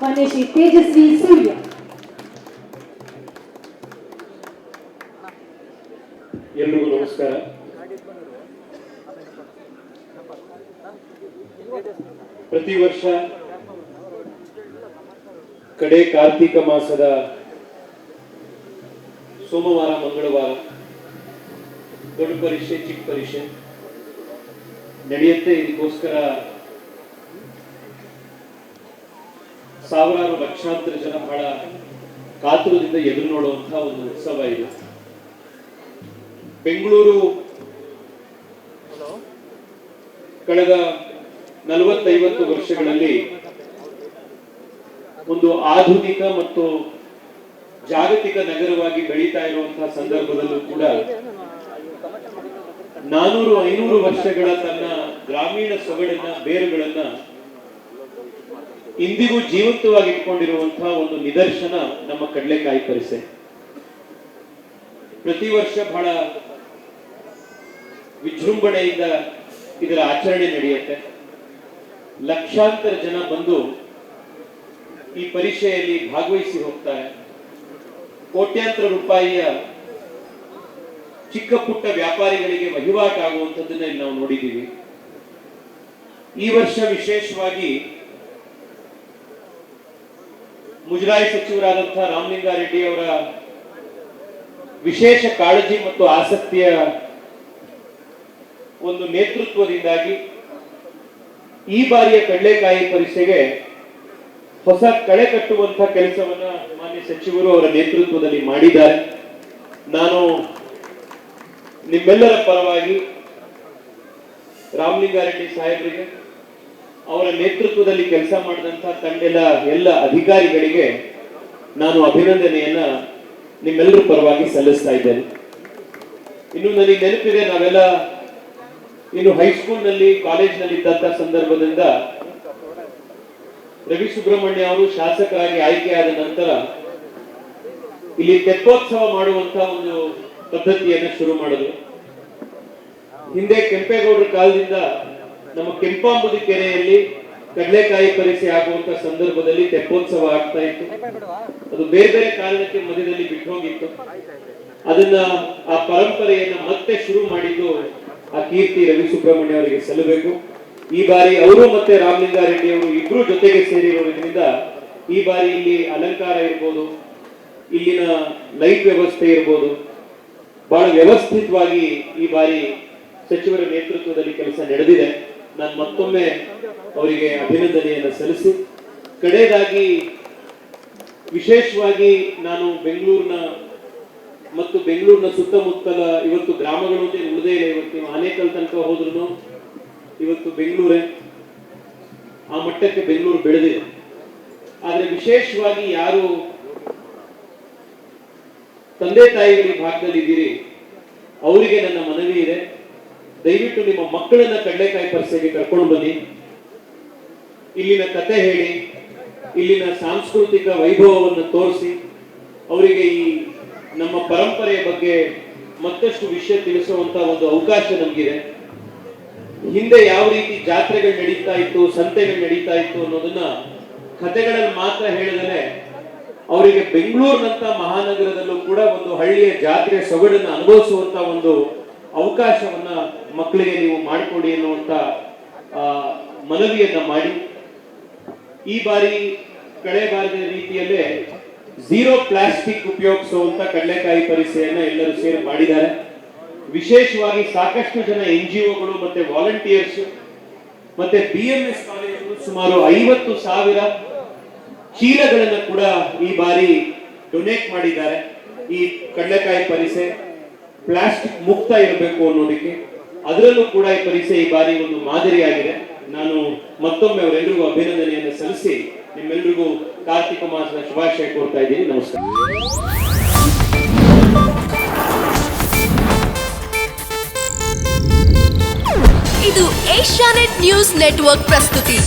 ಮಾನ್ಯ ಶ್ರೀ ತೇಜಸ್ವಿ ಸೂರ್ಯ. ಎಲ್ರಿಗೂ ನಮಸ್ಕಾರ. ಪ್ರತಿ ವರ್ಷ ಕಡೆ ಕಾರ್ತಿಕ ಮಾಸದ ಸೋಮವಾರ ಮಂಗಳವಾರ ದೊಡ್ಡ ಪರೀಕ್ಷೆ ಚಿಕ್ಕ ಪರೀಕ್ಷೆ ನಡೆಯುತ್ತೆ. ಇದಕ್ಕೋಸ್ಕರ ಸಾವಿರಾರು ಲಕ್ಷಾಂತರ ಜನ ಬಹಳ ಕಾತುರದಿಂದ ಎದುರು ನೋಡುವಂತಹ ಒಂದು ಉತ್ಸವ ಇದು. ಬೆಂಗಳೂರು ಕಳೆದ 40-50 ವರ್ಷಗಳಲ್ಲಿ ಒಂದು ಆಧುನಿಕ ಮತ್ತು ಜಾಗತಿಕ ನಗರವಾಗಿ ಬೆಳೀತಾ ಇರುವಂತಹ ಸಂದರ್ಭದಲ್ಲೂ ಕೂಡ 400-500 ವರ್ಷಗಳ ತನ್ನ ಗ್ರಾಮೀಣ ಸೊಗಡನ್ನ ಬೇರುಗಳನ್ನ ಇಂದಿಗೂ ಜೀವಂತವಾಗಿ ಇಟ್ಕೊಂಡಿರುವಂತಹ ಒಂದು ನಿದರ್ಶನ ನಮ್ಮ ಕಡಲೆಕಾಯಿ ಪರಿಸೆ. ಪ್ರತಿ ವರ್ಷ ಬಹಳ ವಿಜೃಂಭಣೆಯಿಂದ ಇದರ ಆಚರಣೆ ನಡೆಯುತ್ತೆ. ಲಕ್ಷಾಂತರ ಜನ ಬಂದು ಈ ಪರೀಕ್ಷೆಯಲ್ಲಿ ಭಾಗವಹಿಸಿ ಹೋಗ್ತಾರೆ. ಕೋಟ್ಯಾಂತರ ರೂಪಾಯಿಯ ಚಿಕ್ಕ ಪುಟ್ಟ ವ್ಯಾಪಾರಿಗಳಿಗೆ ವಹಿವಾಟು ಆಗುವಂಥದ್ದನ್ನ ಇಲ್ಲಿ ನಾವು ನೋಡಿದ್ದೀವಿ. ಈ ವರ್ಷ ವಿಶೇಷವಾಗಿ ಮುಜರಾಯಿ ಸಚಿವರಾದಂತಹ ರಾಮಲಿಂಗಾರೆಡ್ಡಿ ಅವರ ವಿಶೇಷ ಕಾಳಜಿ ಮತ್ತು ಆಸಕ್ತಿಯ ಒಂದು ನೇತೃತ್ವದಿಂದಾಗಿ ಈ ಬಾರಿಯ ಕಡಲೆಕಾಯಿ ಪರೀಕ್ಷೆಗೆ ಹೊಸ ಕಳೆ ಕಟ್ಟುವಂತಹ ಕೆಲಸವನ್ನ ಮಾನ್ಯ ಸಚಿವರು ಅವರ ನೇತೃತ್ವದಲ್ಲಿ ಮಾಡಿದ್ದಾರೆ. ನಾನು ನಿಮ್ಮೆಲ್ಲರ ಪರವಾಗಿ ರಾಮಲಿಂಗಾರೆಡ್ಡಿ ಸಾಹೇಬರಿಗೆ, ಅವರ ನೇತೃತ್ವದಲ್ಲಿ ಕೆಲಸ ಮಾಡಿದಂತಹ ತಂಡದ ಎಲ್ಲ ಅಧಿಕಾರಿಗಳಿಗೆ ನಾನು ಅಭಿನಂದನೆಯನ್ನ ನಿಮ್ಮೆಲ್ಲರ ಪರವಾಗಿ ಸಲ್ಲಿಸ್ತಾ ಇದ್ದೇನೆ. ಇನ್ನು ನನಗೆ ನೆನಪಿದೆ, ನಾವೆಲ್ಲ ಇನ್ನು ಹೈಸ್ಕೂಲ್ನಲ್ಲಿ ಕಾಲೇಜ್ನಲ್ಲಿ ಇದ್ದಂತಹ ಸಂದರ್ಭದಿಂದ ರವಿ ಸುಬ್ರಹ್ಮಣ್ಯ ಅವರು ಶಾಸಕರಾಗಿ ಆಯ್ಕೆಯಾದ ನಂತರ ಇಲ್ಲಿ ತೆಪ್ಪೋತ್ಸವ ಮಾಡುವಂತಹ ಒಂದು ಪದ್ಧತಿಯನ್ನು ಶುರು ಮಾಡಿದ್ರು. ಹಿಂದೆ ಕೆಂಪೇಗೌಡರ ಕಾಲದಿಂದ ನಮ್ಮ ಕೆಂಪಾಂಬುದಿ ಕೆರೆಯಲ್ಲಿ ಕಡಲೆಕಾಯಿ ಪರಿಸೆ ಆಗುವಂತಹ ಸಂದರ್ಭದಲ್ಲಿ ತೆಪ್ಪೋತ್ಸವ ಆಗ್ತಾ ಇತ್ತು. ಅದು ಬೇರೆ ಬೇರೆ ಕಾರಣಕ್ಕೆ ಮಧ್ಯದಲ್ಲಿ ಬಿಟ್ಟು ಹೋಗಿತ್ತು. ಅದನ್ನ ಆ ಪರಂಪರೆಯನ್ನ ಮತ್ತೆ ಶುರು ಮಾಡಿದ್ದು ಆ ಕೀರ್ತಿ ರವಿ ಸುಬ್ರಹ್ಮಣ್ಯ ಅವರಿಗೆ ಸಲ್ಲಬೇಕು. ಈ ಬಾರಿ ಅವರು ಮತ್ತೆ ರಾಮಲಿಂಗಾರೆಡ್ಡಿ ಅವರು ಇಬ್ರು ಜೊತೆಗೆ ಸೇರಿರೋದ್ರಿಂದ ಈ ಬಾರಿ ಇಲ್ಲಿ ಅಲಂಕಾರ ಇರ್ಬೋದು, ಇಲ್ಲಿನ ಲೈಟ್ ವ್ಯವಸ್ಥೆ ಇರ್ಬೋದು, ಬಹಳ ವ್ಯವಸ್ಥಿತವಾಗಿ ಈ ಬಾರಿ ಸಚಿವರ ನೇತೃತ್ವದಲ್ಲಿ ಕೆಲಸ ನಡೆದಿದೆ. ನಾನು ಮತ್ತೊಮ್ಮೆ ಅವರಿಗೆ ಅಭಿನಂದನೆಯನ್ನು ಸಲ್ಲಿಸಿ, ಕಡೆಯದಾಗಿ ವಿಶೇಷವಾಗಿ ನಾನು ಬೆಂಗಳೂರಿನ ಮತ್ತು ಬೆಂಗಳೂರಿನ ಸುತ್ತಮುತ್ತಲ ಇವತ್ತು ಗ್ರಾಮಗಳು ಉಳಿದೇ ಇಲ್ಲ. ಇವತ್ತು ನೀವು ಆನೇಕಲ್ ತನಕ ಹೋದ್ರು ಇವತ್ತು ಬೆಂಗಳೂರೇ, ಆ ಮಟ್ಟಕ್ಕೆ ಬೆಂಗಳೂರು ಬೆಳೆದಿದೆ. ಆದ್ರೆ ವಿಶೇಷವಾಗಿ ಯಾರು ತಂದೆ ತಾಯಿಗಳ ಈ ಭಾಗದಲ್ಲಿ ಇದ್ದೀರಿ ಅವರಿಗೆ ನನ್ನ ಮನವಿ ಇದೆ, ದಯವಿಟ್ಟು ನಿಮ್ಮ ಮಕ್ಕಳನ್ನ ಕಡಲೆಕಾಯಿ ಪರಿಸೆಗೆ ಕರ್ಕೊಂಡು ಬನ್ನಿ. ಇಲ್ಲಿನ ಕತೆ ಹೇಳಿ, ಇಲ್ಲಿನ ಸಾಂಸ್ಕೃತಿಕ ವೈಭವವನ್ನು ತೋರಿಸಿ, ಅವರಿಗೆ ಈ ನಮ್ಮ ಪರಂಪರೆಯ ಬಗ್ಗೆ ಮತ್ತಷ್ಟು ವಿಷಯ ತಿಳಿಸುವಂತ ಒಂದು ಅವಕಾಶ ನಮಗಿದೆ. ಹಿಂದೆ ಯಾವ ರೀತಿ ಜಾತ್ರೆಗಳು ನಡೀತಾ ಇತ್ತು, ಸಂತೆಗಳು ನಡೀತಾ ಇತ್ತು ಅನ್ನೋದನ್ನ ಕಥೆಗಳಲ್ಲಿ ಮಾತ್ರ ಹೇಳಿದರೆ ಅವರಿಗೆ ಬೆಂಗಳೂರಿನಂತ ಮಹಾನಗರದಲ್ಲೂ ಕೂಡ ಒಂದು ಹಳ್ಳಿಯ ಜಾತ್ರೆಯ ಸೊಗಡನ್ನು ಅನುಭವಿಸುವಂತ ಒಂದು ಅವಕಾಶವನ್ನ ಮಕ್ಕಳಿಗೆ ನೀವು ಮಾಡಿಕೊಡಿ ಅನ್ನುವಂತ ಮನವಿಯನ್ನ ಮಾಡಿ, ಈ ಬಾರಿ ಕಳೆ ಬಾರಿದ ರೀತಿಯಲ್ಲೇ ಝೀರೋ ಪ್ಲಾಸ್ಟಿಕ್ ಉಪಯೋಗಿಸುವಂತ ಕಡಲೆಕಾಯಿ ಪರಿಸೆಯನ್ನ ಎಲ್ಲರೂ ಸೇರಿ ಮಾಡಿದ್ದಾರೆ. ವಿಶೇಷವಾಗಿ ಸಾಕಷ್ಟು ಜನ NGOಗಳು ಮತ್ತೆ ವಾಲಂಟಿಯರ್ಸ್ ಮತ್ತೆ BMS ಕಾಲೇಜು ಸುಮಾರು 50,000 ಚೀಲಗಳನ್ನು ಕೂಡ ಈ ಬಾರಿ ಡೊನೇಟ್ ಮಾಡಿದ್ದಾರೆ. ಈ ಕಡಲೆಕಾಯಿ ಪರಿಸೆ ಪ್ಲಾಸ್ಟಿಕ್ ಮುಕ್ತ ಇರಬೇಕು ಅನ್ನೋದಕ್ಕೆ, ಅದರಲ್ಲೂ ಕೂಡ ಈ ಪರಿಸೆ ಈ ಬಾರಿ ಒಂದು ಮಾದರಿಯಾಗಿದೆ. ನಾನು ಮತ್ತೊಮ್ಮೆ ಅವರೆಲ್ಲರಿಗೂ ಅಭಿನಂದನೆಯನ್ನು ಸಲ್ಲಿಸಿ ನಿಮ್ಮೆಲ್ಲರಿಗೂ ಕಾರ್ತಿಕ ಮಾಸದ ಶುಭಾಶಯ ಕೋರ್ತಾ ಇದ್ದೀನಿ. ನಮಸ್ಕಾರ. ಇದು ಏಷ್ಯಾನೆಟ್ ನ್ಯೂಸ್ ನೆಟ್ವರ್ಕ್ ಪ್ರಸ್ತುತಿ.